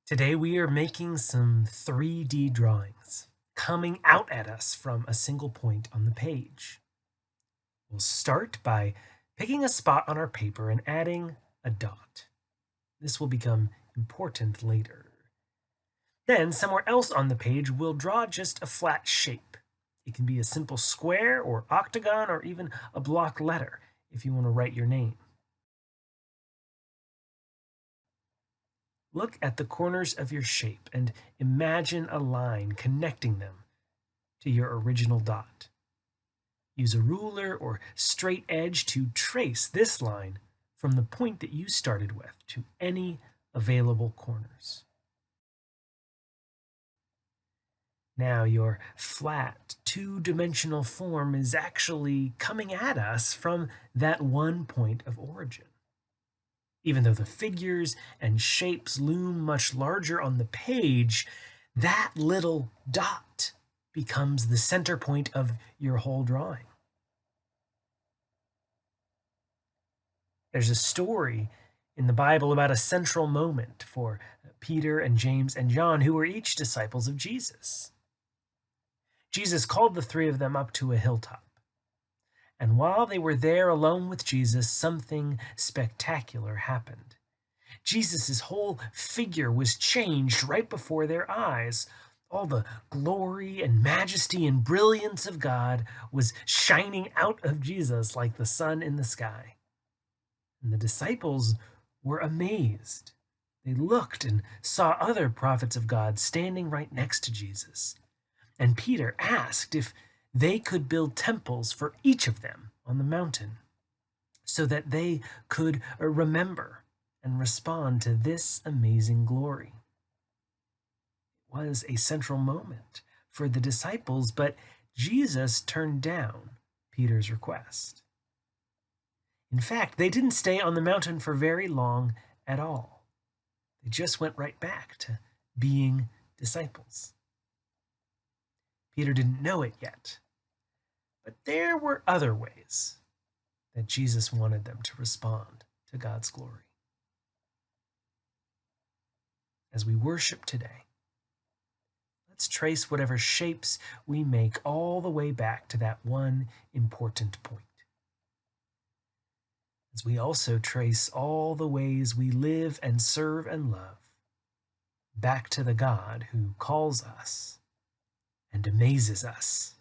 Today we are making some 3D drawings coming out at us from a single point on the page. We'll start by picking a spot on our paper and adding a dot. This will become important later. Then somewhere else on the page we'll draw just a flat shape. It can be a simple square or octagon or even a block letter if you want to write your name. Look at the corners of your shape and imagine a line connecting them to your original dot. Use a ruler or straight edge to trace this line from the point that you started with to any available corners. Now your flat, two-dimensional form is actually coming at us from that one point of origin. Even though the figures and shapes loom much larger on the page, that little dot becomes the center point of your whole drawing. There's a story in the Bible about a central moment for Peter and James and John, who were each disciples of Jesus. Jesus called the three of them up to a hilltop. And while they were there alone with Jesus, something spectacular happened. Jesus' whole figure was changed right before their eyes. All the glory and majesty and brilliance of God was shining out of Jesus like the sun in the sky. And the disciples were amazed. They looked and saw other prophets of God standing right next to Jesus. And Peter asked if they could build temples for each of them on the mountain so that they could remember and respond to this amazing glory. It was a central moment for the disciples, but Jesus turned down Peter's request. In fact, they didn't stay on the mountain for very long at all. They just went right back to being disciples. Peter didn't know it yet, but there were other ways that Jesus wanted them to respond to God's glory. As we worship today, let's trace whatever shapes we make all the way back to that one important point. As we also trace all the ways we live and serve and love back to the God who calls us and amazes us